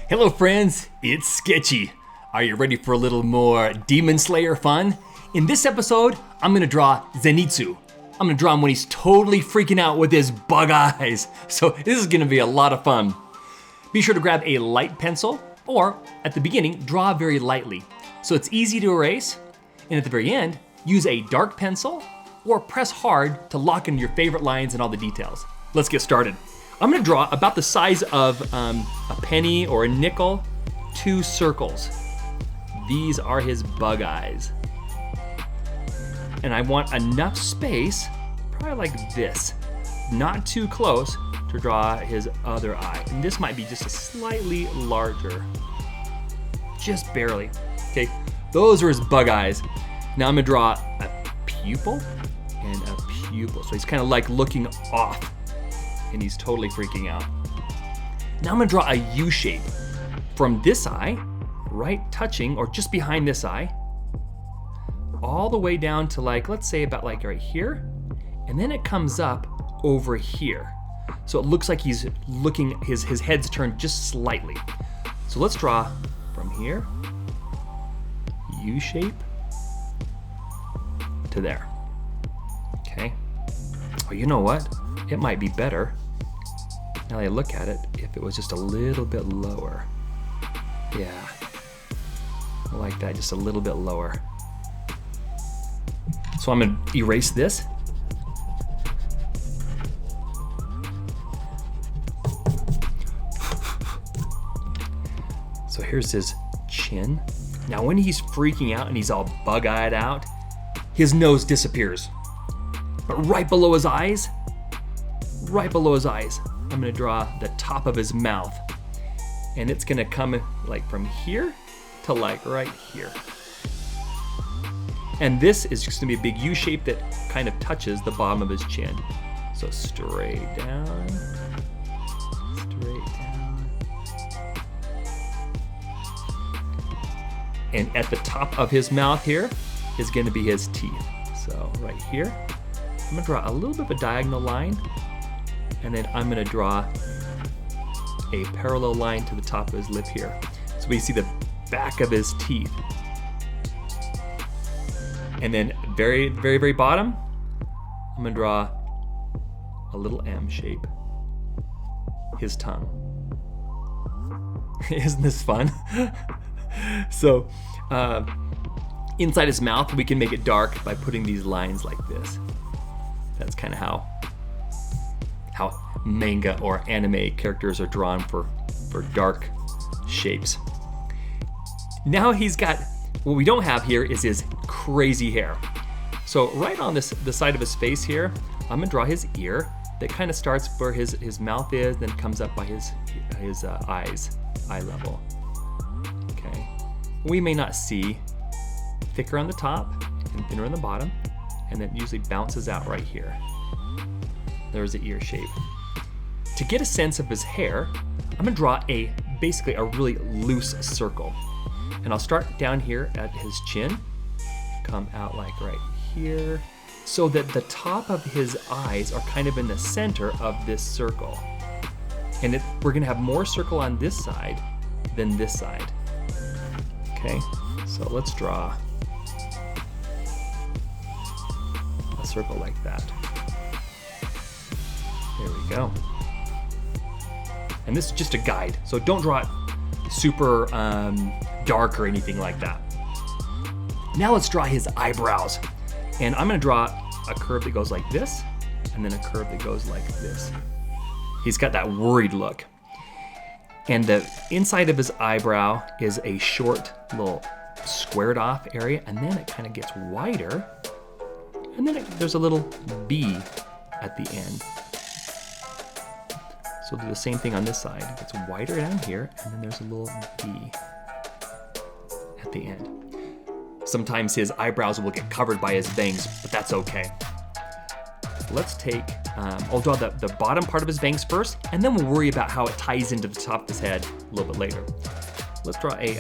Hello friends, it's Sketchy. Are you ready for a little more Demon Slayer fun? In this episode, I'm gonna draw Zenitsu. I'm gonna draw him when he's totally freaking out with his bug eyes. So this is gonna be a lot of fun. Be sure to grab a light pencil, or at the beginning, draw very lightly. So it's easy to erase, and at the very end, use a dark pencil, or press hard to lock in your favorite lines and all the details. Let's get started. I'm gonna draw about the size of a penny or a nickel, 2 circles. These are his bug eyes. And I want enough space, probably like this, not too close to draw his other eye. And this might be just a slightly larger, just barely. Okay, those are his bug eyes. Now I'm gonna draw a pupil and a pupil. So he's kind of like looking off and he's totally freaking out. Now I'm gonna draw a U shape from this eye, right touching or just behind this eye, all the way down to like, let's say about like right here, and then it comes up over here. So it looks like he's looking, his head's turned just slightly. So let's draw from here, U shape to there, okay? Oh, you know what? It might be better, now that I look at it, if it was just a little bit lower. Yeah, I like that, just a little bit lower. So I'm gonna erase this. So here's his chin. Now when he's freaking out and he's all bug-eyed out, his nose disappears. But right below his eyes, I'm gonna draw the top of his mouth. And it's gonna come like from here to like right here. And this is just gonna be a big U shape that kind of touches the bottom of his chin. So straight down, straight down. And at the top of his mouth here is gonna be his teeth. So right here, I'm gonna draw a little bit of a diagonal line, and then I'm gonna draw a parallel line to the top of his lip here. So we see the back of his teeth. And then very, very, very bottom, I'm gonna draw a little M shape, his tongue. Isn't this fun? So inside his mouth, we can make it dark by putting these lines like this. That's kind of how manga or anime characters are drawn for dark shapes. Now he's got, what we don't have here is his crazy hair. So right on the side of his face here, I'm gonna draw his ear that kind of starts where his mouth is, then comes up by his eyes, eye level. Okay, we may not see, thicker on the top and thinner on the bottom, and then usually bounces out right here. There's the ear shape. To get a sense of his hair, I'm gonna draw basically a really loose circle. And I'll start down here at his chin, come out like right here, so that the top of his eyes are kind of in the center of this circle. And we're gonna have more circle on this side than this side. Okay, so let's draw a circle like that. There we go. And this is just a guide, so don't draw it super dark or anything like that. Now let's draw his eyebrows. And I'm gonna draw a curve that goes like this, and then a curve that goes like this. He's got that worried look. And the inside of his eyebrow is a short little squared off area, and then it kind of gets wider, and then there's a little B at the end. So do the same thing on this side. It's wider down here, and then there's a little B at the end. Sometimes his eyebrows will get covered by his bangs, but that's okay. Let's take, I'll draw the bottom part of his bangs first, and then we'll worry about how it ties into the top of his head a little bit later. Let's draw a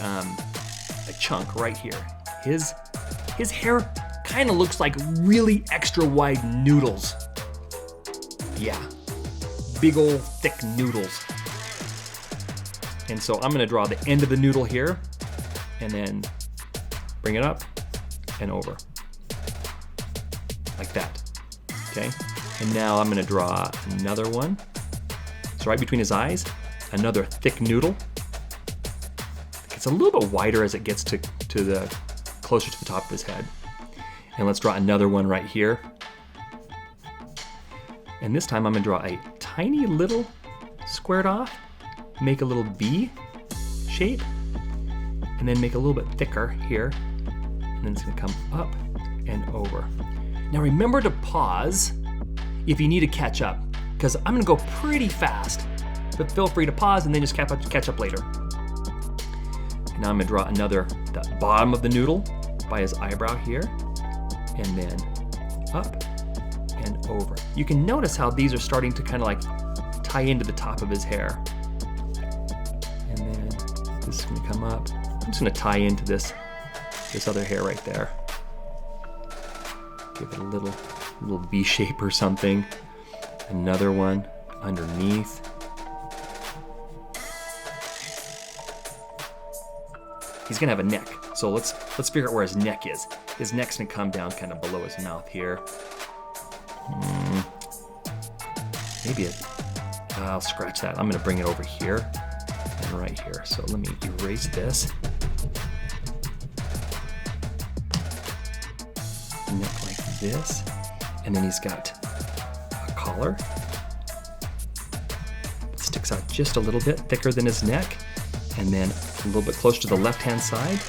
chunk right here. His hair kind of looks like really extra wide noodles. Yeah, big old thick noodles. And so I'm gonna draw the end of the noodle here and then bring it up and over, like that, okay? And now I'm gonna draw another one. So right between his eyes, another thick noodle. It's a little bit wider as it gets to the closer to the top of his head. And let's draw another one right here. And this time I'm gonna draw a tiny little squared off, make a little B shape, and then make a little bit thicker here. And then it's gonna come up and over. Now remember to pause if you need to catch up, because I'm gonna go pretty fast, but feel free to pause and then just catch up later. And now I'm gonna draw the bottom of the noodle by his eyebrow here, and then up and over. You can notice how these are starting to kind of like tie into the top of his hair. And then this is gonna come up. I'm just gonna tie into this other hair right there. Give it a little V shape or something. Another one underneath. He's gonna have a neck, so let's figure out where his neck is. His neck's gonna come down kind of below his mouth here. Maybe I'll scratch that. I'm gonna bring it over here and right here. So let me erase this. Neck like this, and then he's got a collar. It sticks out just a little bit thicker than his neck, and then a little bit closer to the left-hand side.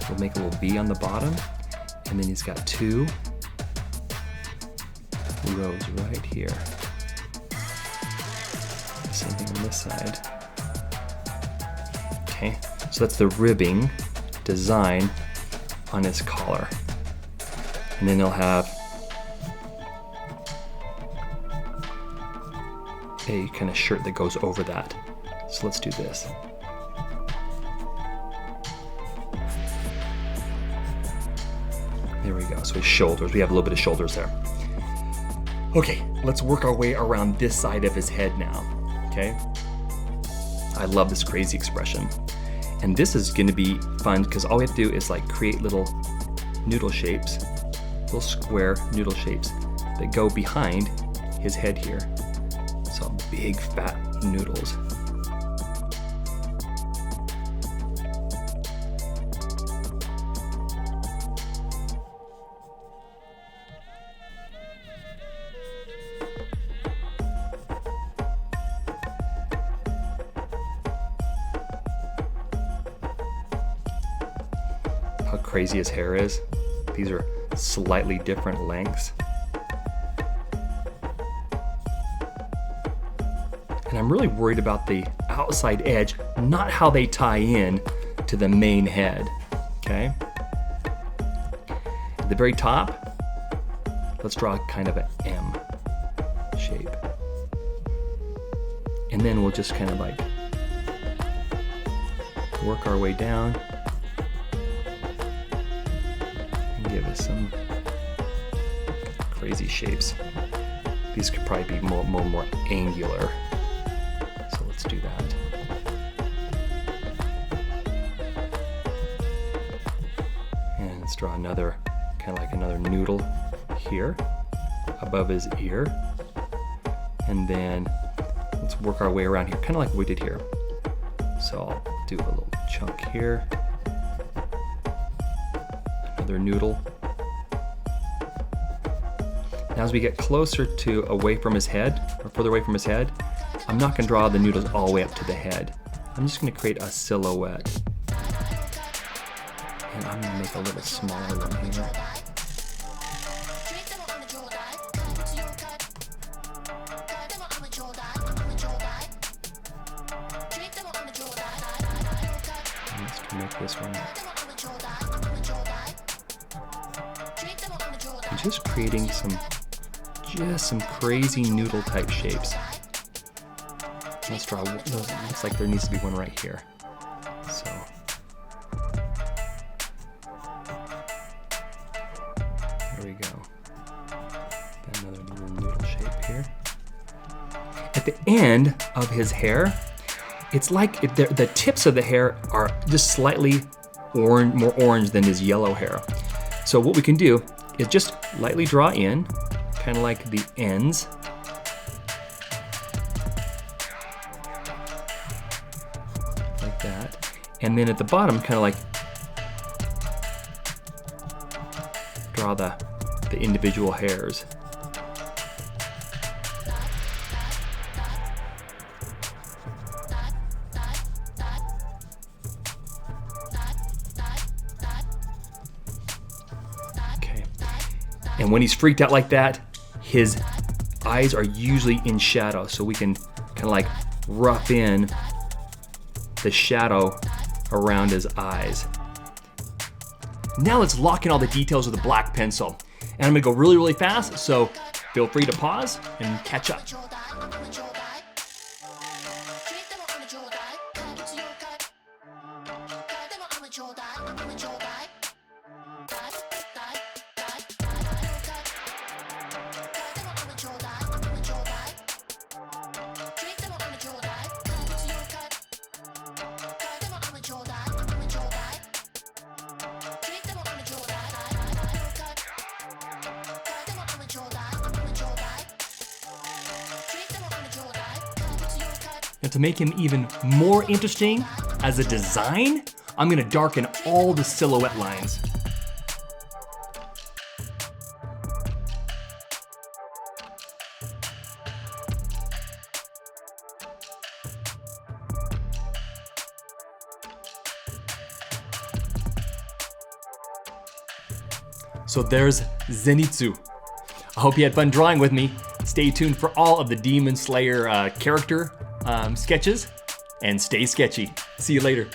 We'll make a little V on the bottom, and then he's got 2 rows right here. Same thing on this side. Okay, so that's the ribbing design on his collar. And then he'll have a kind of shirt that goes over that. So let's do this. There we go, so his shoulders, we have a little bit of shoulders there. Okay, let's work our way around this side of his head now, okay? I love this crazy expression. And this is gonna be fun because all we have to do is like create little noodle shapes, little square noodle shapes that go behind his head here. So big fat noodles. How crazy his hair is. These are slightly different lengths. And I'm really worried about the outside edge, not how they tie in to the main head, okay? At the very top, let's draw kind of an M shape. And then we'll just kind of like work our way down. Give us some crazy shapes. These could probably be more angular. So let's do that. And let's draw another, kind of like another noodle here above his ear. And then let's work our way around here, kind of like we did here. So I'll do a little chunk here. Noodle. Now as we get closer to away from his head, or further away from his head, I'm not going to draw the noodles all the way up to the head. I'm just going to create a silhouette. And I'm going to make a little smaller one here. And let's make this one. Just creating some crazy noodle type shapes. Let's draw, looks like there needs to be one right here. So, there we go. Another little noodle shape here. At the end of his hair, it's like if the tips of the hair are just slightly orange, more orange than his yellow hair. So what we can do is just lightly draw in, kind of like the ends. Like that. And then at the bottom, kind of like draw the individual hairs. And when he's freaked out like that, his eyes are usually in shadow, so we can kind of like rough in the shadow around his eyes. Now let's lock in all the details with a black pencil. And I'm gonna go really, really fast, so feel free to pause and catch up. And to make him even more interesting as a design, I'm gonna darken all the silhouette lines. So there's Zenitsu. I hope you had fun drawing with me. Stay tuned for all of the Demon Slayer character sketches, and stay sketchy. See you later.